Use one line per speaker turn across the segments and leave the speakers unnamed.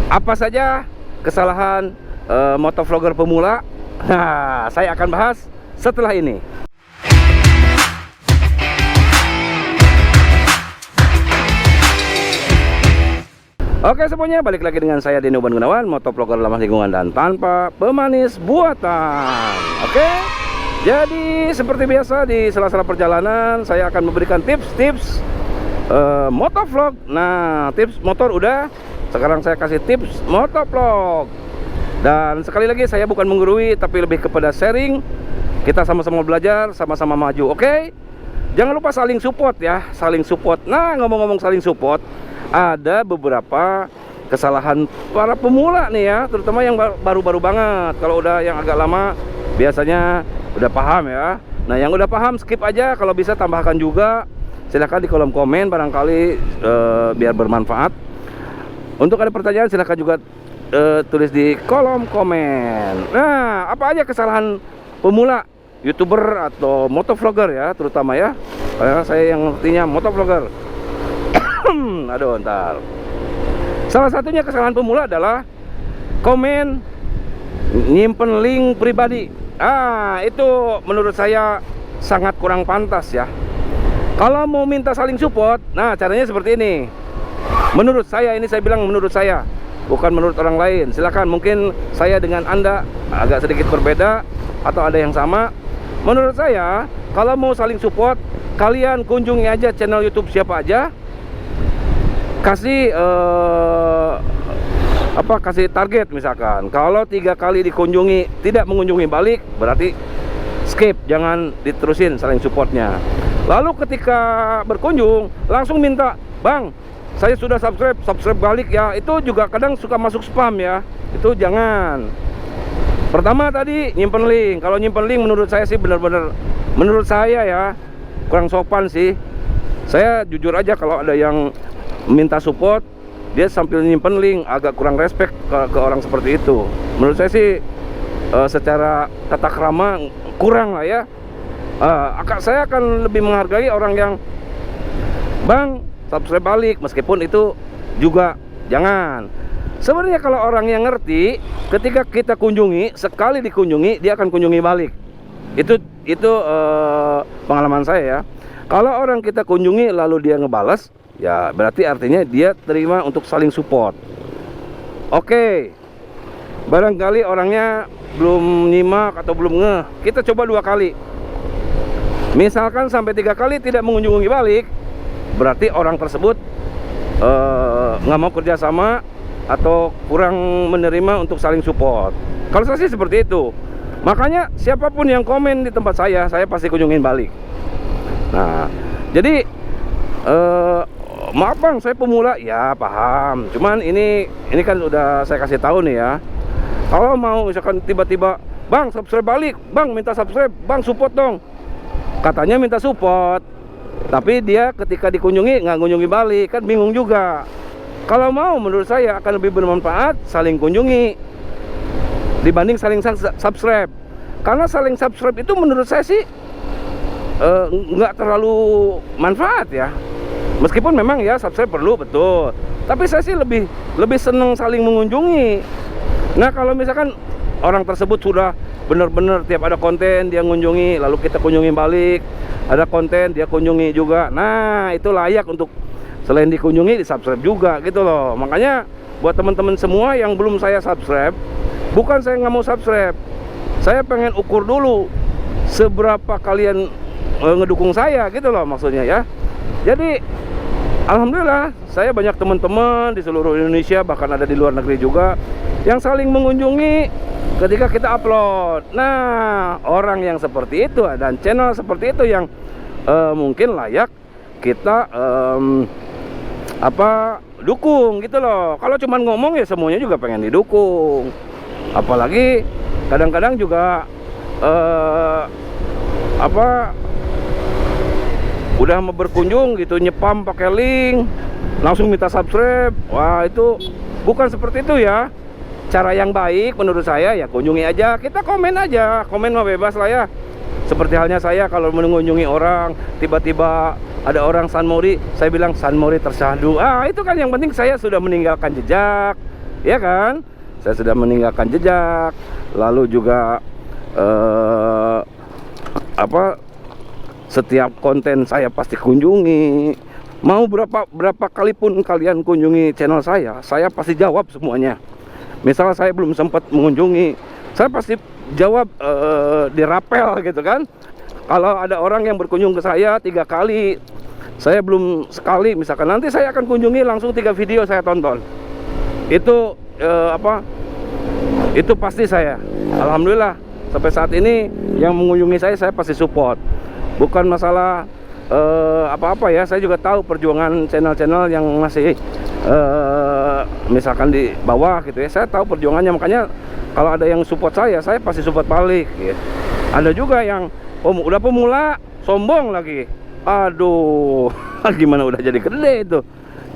Apa saja kesalahan motovlogger pemula? Nah, saya akan bahas setelah ini. Oke semuanya, balik lagi dengan saya Denny Uban Gunawan, motovlogger ramah lingkungan dan tanpa pemanis buatan. Oke, jadi seperti biasa di sela-sela perjalanan saya akan memberikan tips-tips motovlog. Nah, tips motor udah, sekarang saya kasih tips motovlog. Dan sekali lagi saya bukan menggurui, tapi lebih kepada sharing. Kita sama-sama belajar, sama-sama maju. Oke, jangan lupa saling support ya, saling support. Nah, ngomong-ngomong saling support, ada beberapa kesalahan para pemula nih ya, terutama yang baru-baru banget. Kalau udah yang agak lama biasanya udah paham ya. Nah, yang udah paham skip aja, kalau bisa tambahkan juga. Silahkan di kolom komen, barangkali biar bermanfaat. Untuk ada pertanyaan silahkan juga tulis di kolom komen. Nah, apa aja kesalahan pemula YouTuber atau motovlogger ya, terutama ya, karena saya yang ngertinya motovlogger. Aduh, ntar. Salah satunya kesalahan pemula adalah komen nyimpen link pribadi. Itu menurut saya sangat kurang pantas ya. Kalau mau minta saling support, nah caranya seperti ini. Menurut saya, ini saya bilang menurut saya, bukan menurut orang lain. Silakan, mungkin saya dengan Anda agak sedikit berbeda atau ada yang sama. Menurut saya, kalau mau saling support, kalian kunjungi aja channel YouTube siapa aja. Kasih kasih target misalkan. Kalau 3 kali dikunjungi tidak mengunjungi balik, berarti skip, jangan diterusin saling supportnya. Lalu ketika berkunjung langsung minta, "Bang, saya sudah subscribe balik ya." Itu juga kadang suka masuk spam ya. Itu jangan. Pertama tadi nyimpen link. Kalau nyimpen link menurut saya sih benar-benar, menurut saya ya, kurang sopan sih. Saya jujur aja, kalau ada yang minta support dia sambil nyimpen link, agak kurang respect ke orang seperti itu. Menurut saya sih secara tata krama kurang lah ya. Saya akan lebih menghargai orang yang, "Bang, subscribe balik," meskipun itu juga jangan. Sebenarnya kalau orang yang ngerti, ketika kita kunjungi, sekali dikunjungi dia akan kunjungi balik. Itu pengalaman saya ya. Kalau orang kita kunjungi lalu dia ngebalas, ya berarti artinya dia terima untuk saling support. Oke, barangkali orangnya belum nyimak atau belum ngeh, kita coba 2 kali. Misalkan sampai 3 kali tidak mengunjungi balik, berarti orang tersebut nggak mau kerjasama atau kurang menerima untuk saling support. Kalau saya sih seperti itu. Makanya siapapun yang komen di tempat saya pasti kunjungin balik. Nah, jadi maaf Bang, saya pemula. Ya paham, cuman ini kan udah saya kasih tahu nih ya. Kalau mau misalkan tiba-tiba, "Bang, subscribe balik, Bang, minta subscribe, Bang, support dong." Katanya minta support, tapi dia ketika dikunjungi nggak kunjungi balik, kan bingung juga. Kalau mau, menurut saya akan lebih bermanfaat saling kunjungi dibanding saling subscribe. Karena saling subscribe itu menurut saya sih nggak terlalu manfaat ya. Meskipun memang ya subscribe perlu, betul, tapi saya sih lebih seneng saling mengunjungi. Nah, kalau misalkan orang tersebut sudah benar-benar tiap ada konten dia kunjungi, lalu kita kunjungi balik, ada konten dia kunjungi juga, nah itu layak untuk selain dikunjungi, di subscribe juga gitu loh. Makanya buat teman-teman semua yang belum saya subscribe, bukan saya nggak mau subscribe, saya pengen ukur dulu seberapa kalian ngedukung saya gitu loh maksudnya ya. Jadi alhamdulillah saya banyak teman-teman di seluruh Indonesia, bahkan ada di luar negeri juga, yang saling mengunjungi ketika kita upload. Nah, orang yang seperti itu dan channel seperti itu yang mungkin layak kita dukung gitu loh. Kalau cuman ngomong ya semuanya juga pengen didukung. Apalagi kadang-kadang juga udah mau berkunjung gitu, nyepam pakai link, langsung minta subscribe. Wah, itu bukan seperti itu ya. Cara yang baik menurut saya ya kunjungi aja, kita komen aja, komen mah bebas lah ya. Seperti halnya saya kalau mengunjungi orang, tiba-tiba ada orang San Mori, saya bilang San Mori tersyahdu. Itu kan yang penting saya sudah meninggalkan jejak, ya kan? Saya sudah meninggalkan jejak, lalu juga setiap konten saya pasti kunjungi. Mau berapa kali pun kalian kunjungi channel saya pasti jawab semuanya. Misal saya belum sempat mengunjungi, saya pasti jawab di rapel gitu kan. Kalau ada orang yang berkunjung ke saya 3 kali, saya belum sekali, misalkan nanti saya akan kunjungi langsung 3 video saya tonton. Itu itu pasti saya. Alhamdulillah sampai saat ini yang mengunjungi saya pasti support. Bukan masalah apa-apa ya, saya juga tahu perjuangan channel-channel yang masih misalkan di bawah gitu ya. Saya tahu perjuangannya, makanya kalau ada yang support saya pasti support balik ya. Ada juga yang udah pemula sombong lagi, aduh gimana udah jadi gede itu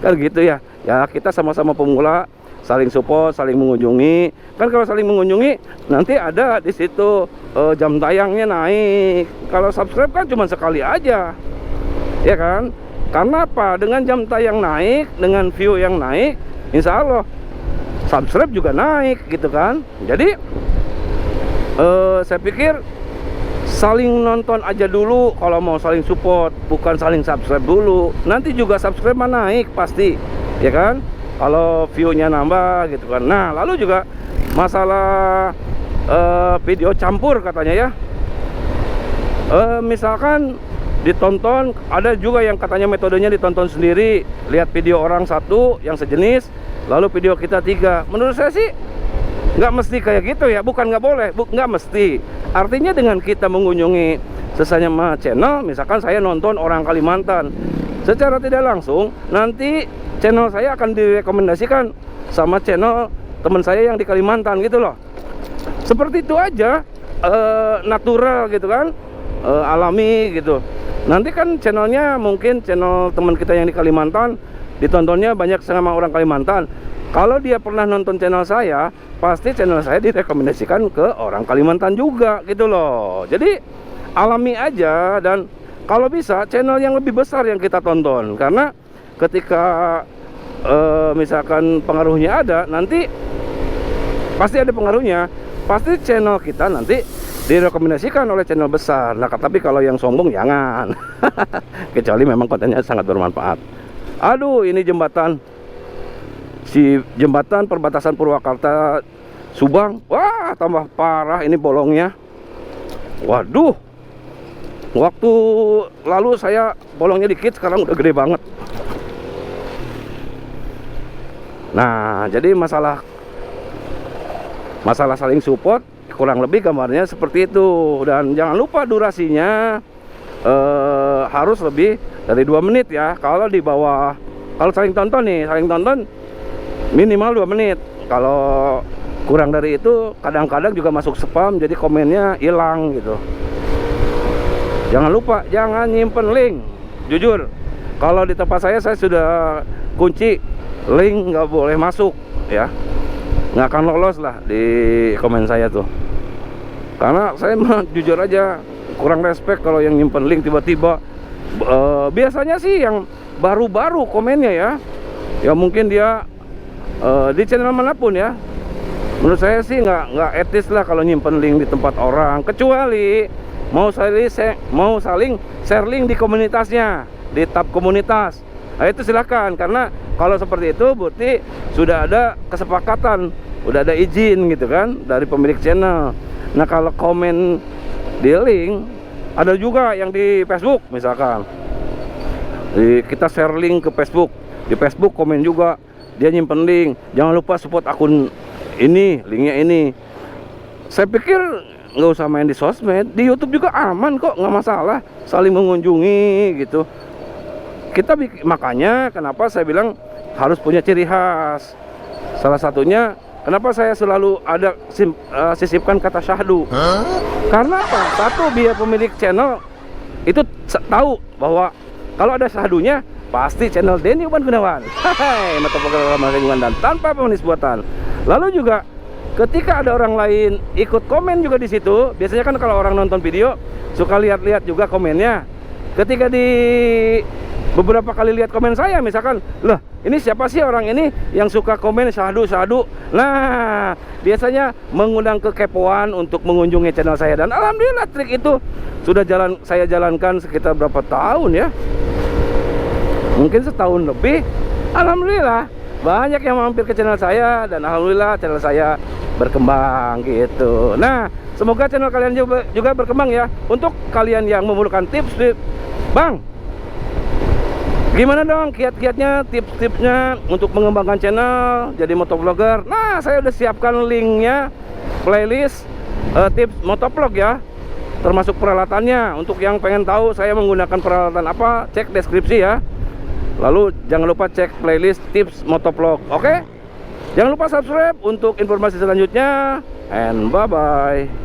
kan gitu ya. Ya kita sama-sama pemula, saling support, saling mengunjungi. Kan kalau saling mengunjungi nanti ada di situ jam tayangnya naik. Kalau subscribe kan cuma sekali aja, ya kan? Karena apa? Dengan jam tayang naik, dengan view yang naik, insya Allah subscribe juga naik gitu kan. Jadi saya pikir saling nonton aja dulu kalau mau saling support, bukan saling subscribe dulu. Nanti juga subscribe naik pasti, ya kan? Kalau view-nya nambah gitu kan. Nah, lalu juga masalah video campur katanya ya. Misalkan ditonton, ada juga yang katanya metodenya ditonton sendiri, lihat video orang satu yang sejenis, lalu video kita 3. Menurut saya sih nggak mesti kayak gitu ya, bukan nggak boleh, nggak mesti. Artinya dengan kita mengunjungi sesama channel, misalkan saya nonton orang Kalimantan, secara tidak langsung nanti channel saya akan direkomendasikan sama channel teman saya yang di Kalimantan gitu loh. Seperti itu aja, natural gitu kan, alami gitu. Nanti kan channelnya mungkin channel teman kita yang di Kalimantan ditontonnya banyak sama orang Kalimantan. Kalau dia pernah nonton channel saya, pasti channel saya direkomendasikan ke orang Kalimantan juga gitu loh. Jadi alami aja, dan kalau bisa channel yang lebih besar yang kita tonton. Karena ketika misalkan pengaruhnya ada, nanti pasti ada pengaruhnya. Pasti channel kita nanti direkomendasikan oleh channel besar. Nah, tapi kalau yang sombong jangan. Kecuali memang kontennya sangat bermanfaat. Aduh, ini jembatan perbatasan Purwakarta Subang. Wah, tambah parah ini bolongnya. Waduh, waktu lalu saya bolongnya dikit, sekarang udah gede banget. Nah, jadi masalah saling support kurang lebih gambarnya seperti itu. Dan jangan lupa durasinya harus lebih dari 2 menit ya. Kalau di bawah, kalau saling tonton nih, saling tonton minimal 2 menit. Kalau kurang dari itu kadang-kadang juga masuk spam, jadi komennya hilang gitu. Jangan lupa, jangan nyimpen link. Jujur, kalau di tempat saya sudah kunci, link nggak boleh masuk ya. Nggak akan lolos lah di komen saya tuh. Karena saya mah jujur aja kurang respect kalau yang nyimpen link tiba-tiba. Biasanya sih yang baru-baru komennya ya. Ya mungkin dia di channel manapun ya. Menurut saya sih nggak etis lah kalau nyimpen link di tempat orang, kecuali mau saling share link di komunitasnya, di tab komunitas. Nah, itu silakan, karena kalau seperti itu berarti sudah ada kesepakatan, udah ada izin gitu kan dari pemilik channel. Nah, kalau komen di link, ada juga yang di Facebook misalkan. Kita share link ke Facebook, di Facebook komen juga dia nyimpen link. Jangan lupa support akun ini, linknya ini. Saya pikir nggak usah main di sosmed, di YouTube juga aman kok, nggak masalah, saling mengunjungi gitu. Makanya kenapa saya bilang harus punya ciri khas. Salah satunya kenapa saya selalu ada sisipkan kata syahdu. Karena apa? Satu, biar pemilik channel itu tahu bahwa kalau ada syahdunya pasti channel Denny Uban Gunawan. Hai, motovlogger ramah lingkungan dan tanpa pemanis buatan. Lalu juga ketika ada orang lain ikut komen juga di situ, biasanya kan kalau orang nonton video suka lihat-lihat juga komennya. Ketika di beberapa kali lihat komen saya, misalkan, "Lah, ini siapa sih orang ini yang suka komen syahdu. Nah, biasanya mengundang kekepoan untuk mengunjungi channel saya. Dan alhamdulillah trik itu sudah saya jalankan sekitar berapa tahun ya, mungkin setahun lebih. Alhamdulillah banyak yang mampir ke channel saya, dan alhamdulillah channel saya berkembang gitu. Nah, semoga channel kalian juga berkembang ya. Untuk kalian yang memerlukan tips, Bang, gimana dong kiat-kiatnya, tips-tipsnya untuk mengembangkan channel jadi motovlogger? Nah, saya udah siapkan linknya, playlist tips motovlog ya, termasuk peralatannya. Untuk yang pengen tahu saya menggunakan peralatan apa, cek deskripsi ya. Lalu jangan lupa cek playlist tips motovlog. Oke? Jangan lupa subscribe untuk informasi selanjutnya. And bye-bye.